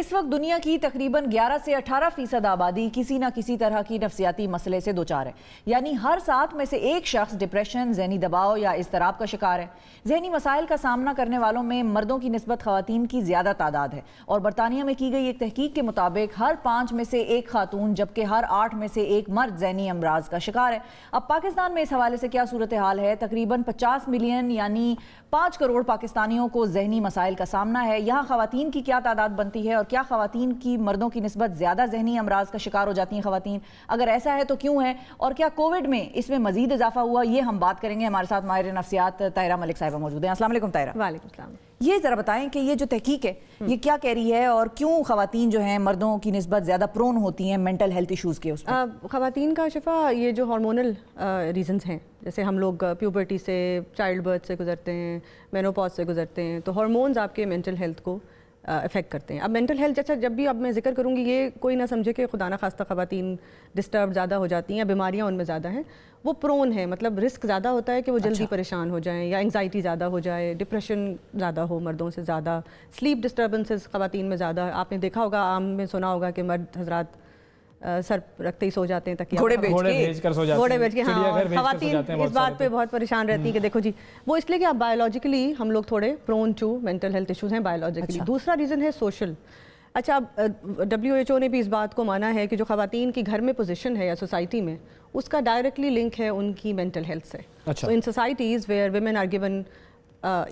اس وقت دنیا کی تقریباً 11 سے 18% آبادی کسی نہ کسی طرح کی نفسیاتی مسئلے سے دوچار ہے، یعنی ہر 7 میں سے ایک شخص ڈپریشن، ذہنی دباؤ یا اضطراب کا شکار ہے۔ ذہنی مسائل کا سامنا کرنے والوں میں مردوں کی نسبت خواتین کی زیادہ تعداد ہے، اور برطانیہ میں کی گئی ایک تحقیق کے مطابق ہر 5 میں سے ایک خاتون جبکہ ہر 8 میں سے ایک مرد ذہنی امراض کا شکار ہے۔ اب پاکستان میں اس حوالے سے کیا صورتحال ہے؟ تقریباً 50 ملین یعنی 5 کروڑ پاکستانیوں کو ذہنی مسائل کا سامنا ہے۔ یہاں خواتین کی کیا تعداد بنتی ہے، اور کیا خواتین کی مردوں کی نسبت زیادہ ذہنی امراض کا شکار ہو جاتی ہیں خواتین؟ اگر ایسا ہے تو کیوں ہے، اور کیا کووڈ میں اس میں مزید اضافہ ہوا؟ یہ ہم بات کریں گے۔ ہمارے ساتھ ماہر نفسیات طاہرہ ملک صاحبہ موجود ہیں۔ السلام علیکم طاہرہ۔ وعلیکم السلام۔ یہ ذرا بتائیں کہ یہ جو تحقیق ہے یہ کیا کہہ رہی ہے، اور کیوں خواتین جو ہیں مردوں کی نسبت زیادہ پرون ہوتی ہیں مینٹل ہیلتھ ایشوز کے؟ اس میں خواتین کا شفا یہ جو ہارمونل ریزنز ہیں، جیسے ہم لوگ پیوبرٹی سے، چائلڈ برتھ سے گزرتے ہیں، مینوپاز سے گزرتے ہیں، تو ہارمونز آپ کے مینٹل ہیلتھ کو افیکٹ کرتے ہیں۔ اب مینٹل ہیلتھ جیسا جب بھی اب میں ذکر کروں گی، یہ کوئی نہ سمجھے کہ خدا نہ خواستہ خواتین ڈسٹرب زیادہ ہو جاتی ہیں، بیماریاں ان میں زیادہ ہیں، وہ پرون ہے، مطلب رسک زیادہ ہوتا ہے کہ وہ جلدی پریشان ہو جائیں، یا انگزائٹی زیادہ ہو جائے، ڈپریشن زیادہ ہو مردوں سے زیادہ، سلیپ ڈسٹربنسز خواتین میں زیادہ۔ آپ نے دیکھا ہوگا، عام میں سنا ہوگا کہ مرد حضرات سر رکھتے ہی سو جاتے ہیں، تک گھوڑے بیچ کے ہاں، خواتین اس بات پہ بہت پریشان رہتی ہیں کہ دیکھو جی وہ اس لیے کہ آپ بایولوجیکلی ہم لوگ تھوڑے prone to mental health issues ہیں بایولوجیکلی۔ دوسرا ریزن ہے سوشل۔ اچھا، اب WHO نے بھی اس بات کو مانا ہے کہ جو خواتین کی گھر میں پوزیشن ہے یا سوسائٹی میں، اس کا ڈائریکٹلی لنک ہے ان کی مینٹل ہیلتھ سے۔ So in societies where women are given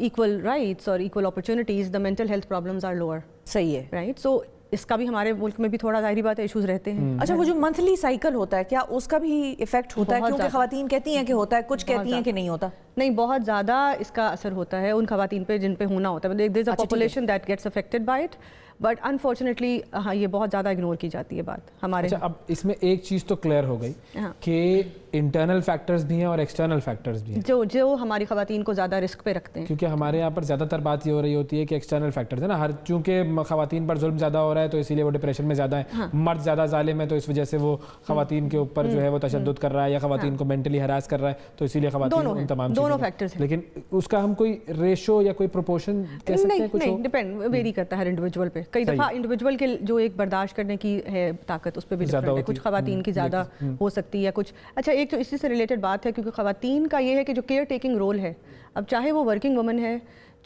equal rights or equal opportunities, the mental health problems are lower. صحیح ہے، right? So اس کا بھی ہمارے ملک میں بھی تھوڑا ظاہری بات ہے ایشوز رہتے ہیں۔ اچھا، وہ جو منتھلی سائیکل ہوتا ہے کیا اس کا بھی ایفیکٹ ہوتا ہے؟ کیونکہ خواتین کہتی ہیں کہ ہوتا ہے، کچھ کہتی ہیں کہ نہیں ہوتا۔ نہیں، بہت زیادہ اس کا اثر ہوتا ہے ان خواتین پہ جن پہ ہونا ہوتا ہے۔ there is a population that gets affected by it, but unfortunately ہاں یہ بہت زیادہ اگنور کی جاتی ہے بات ہمارے۔ اچھا، اب اس میں ایک چیز تو کلیئر ہو گئی کہ انٹرنل فیکٹرز بھی ہیں اور ایکسٹرنل فیکٹرز بھی ہیں جو ہماری خواتین کو زیادہ رسک پہ رکھتے ہیں، کیونکہ ہمارے یہاں پر زیادہ تر بات یہ ہو رہی ہوتی ہے کہ ایکسٹرنل فیکٹرز ہیں نا، ہر چونکہ خواتین پر ظلم زیادہ ہو رہا ہے تو اسی لیے وہ ڈپریشن میں زیادہ ہیں، مرد زیادہ ظالم ہے تو اس وجہ سے وہ خواتین کے اوپر جو ہے وہ تشدد کر رہا ہے یا خواتین کو مینٹلی ہراس کر رہا ہے تو اسی لیے خواتین ان تمام دونوں فیکٹرز ہیں۔ لیکن اس کا ہم کوئی ریشو یا کوئی پروپورشن کہہ سکتے ہیں؟ کچھ نہیں، ڈیپینڈ ویری کرتا ہے ہر انڈیویجول پہ۔ کئی دفعہ انڈیویجول کے جو ایک برداشت کرنے کی ہے طاقت اس پہ بھی ڈفرینٹ ہے، کچھ خواتین کی زیادہ ہو سکتی ہے یا کچھ۔ اچھا، ایک جو اسی سے ریلیٹڈ بات ہے، کیونکہ خواتین کا یہ ہے کہ جو کیئر ٹیکنگ رول ہے، اب چاہے وہ ورکنگ وومن ہے،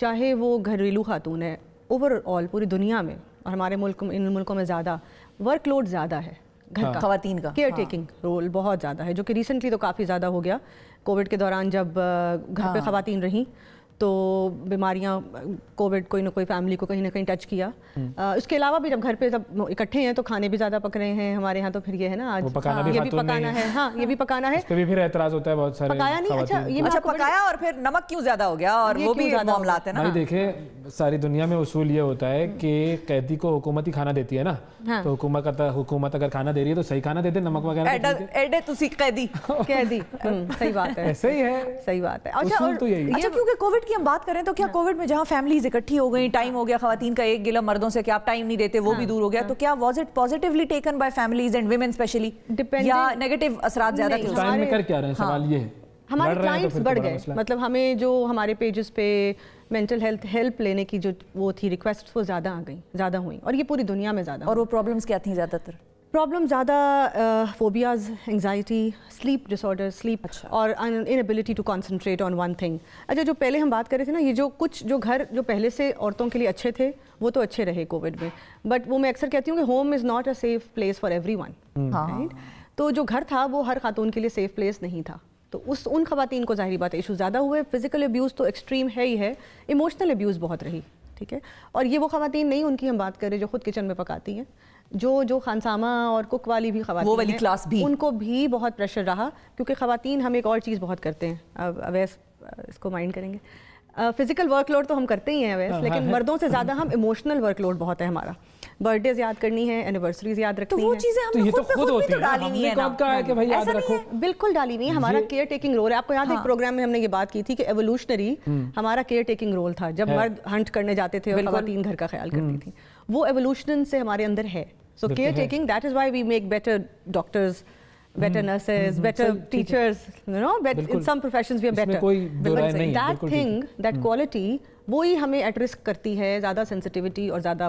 چاہے وہ گھریلو خاتون ہے، اوور آل پوری دنیا میں اور ہمارے ملک ان ملکوں میں زیادہ ورک لوڈ زیادہ ہے گھر کا، خواتین کا کیئر ٹیکنگ رول بہت زیادہ ہے، جو کہ ریسنٹلی تو کافی زیادہ ہو گیا۔ کووڈ کے دوران جب گھر پہ خواتین رہیں تو بیماریاں، کووڈ کوئی نہ کوئی فیملی کو کہیں نہ کہیں ٹچ کیا۔ اس کے علاوہ بھی جب گھر پہ سب اکٹھے ہیں تو کھانے بھی زیادہ پک رہے ہیں ہمارے یہاں، تو پھر یہ ہے نا آج یہ بھی پکانا ہے، ہاں یہ بھی پکانا ہے، اس پہ بھی پھر اعتراض ہوتا ہے بہت سارے۔ پکایا نہیں، اچھا پکایا اور پھر نمک کیوں زیادہ ہو گیا، اور وہ بھی معاملات ہیں نا۔ دیکھیں ساری دنیا میں اصول یہ ہوتا ہے کہ قیدی کو حکومت ہی کھانا دیتی ہے نا، تو حکومت اگر کھانا دے رہی ہے تو صحیح کھانا دے دے، نمک وغیرہ ایڈے تسی قیدی صحیح بات ہے، ایسے ہی ہے، صحیح بات ہے۔ اچھا، کیونکہ کووڈ کی ہم بات کریں تو کیا کووڈ میں جہاں فیملیز اکٹھی ہو گئی، ٹائم ہو گیا خواتین کا ایک گلا مردوں سے کہ آپ ٹائم نہیں دیتے، وہ بھی دور ہو گیا، تو کیا was it positively taken by families and women especially, یا نیگیٹو اثرات زیادہ تھے؟ ٹائم میں کر کیا رہے ہیں، سوال یہ ہے۔ ہمارے کلائنٹس بڑھ گئے، مطلب ہمیں جو ہمارے پیجز پہ مینٹل ہیلتھ ہیلپ لینے کی جو وہ تھی ریکویسٹ، وہ زیادہ آ گئیں، زیادہ ہوئیں، اور یہ پوری دنیا میں زیادہ۔ اور وہ پرابلمس کیا تھیں زیادہ تر؟ پرابلم زیادہ phobias, anxiety, sleep disorder, sleep اور inability to concentrate on one thing. اچھا، جو پہلے ہم بات کر رہے تھے نا، یہ جو کچھ جو گھر جو پہلے سے عورتوں کے لیے اچھے تھے وہ تو اچھے رہے کووڈ میں، بٹ وہ میں اکثر کہتی ہوں کہ home is not a safe place for everyone, right? تو جو گھر تھا وہ ہر خاتون کے لیے سیف پلیس نہیں تھا، تو ان خواتین کو ظاہری بات ہے ایشو زیادہ ہوئے۔ فزیکل ابیوز تو ایکسٹریم ہے ہی ہے، ایموشنل ابیوز بہت رہی، ٹھیک ہے؟ اور یہ وہ خواتین نہیں ان کی ہم بات کر رہے جو خود کچن میں پکاتی ہیں، جو خانسامہ اور کک والی بھی خواتین، وہ والی کلاس بھی، ان کو بھی بہت پریشر رہا، کیونکہ خواتین ہم ایک اور چیز بہت کرتے ہیں، اب اویس اس کو مائنڈ کریں گے، فزیکل ورک لوڈ تو ہم کرتے ہی ہیں اویس، لیکن مردوں سے زیادہ ہم ایموشنل ورک لوڈ بہت ہے ہمارا، برتھ ڈیز یاد کرنی ہے، اینیورسریز یاد رکھنی ہے، تو وہ چیزیں ہم نے خود ہوتی ہیں، ڈالی نہیں ہے نا، ایسا نہیں ہے، بالکل ڈالی نہیں ہے۔ ہمارا کیئر ٹیکنگ رول ہے، آپ کو یاد ہے ایک پروگرام میں ہم نے یہ بات کی تھی کہ ایوولوشنری ہمارا کیئر ٹیکنگ رول تھا، جب مرد ہنٹ کرنے جاتے تھے اور خواتین گھر کا خیال کرتی تھیں، وہ ایوولوشن سے ہمارے اندر ہے۔ So caretaking, that is why we make better doctors, better nurses, better teachers, you know, in some professions we are better. But that thing, that quality, وہی ہمیں ایٹ رسک کرتی ہے زیادہ سینسٹیوٹی اور زیادہ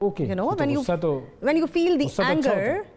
Okay. You know, when you feel the anger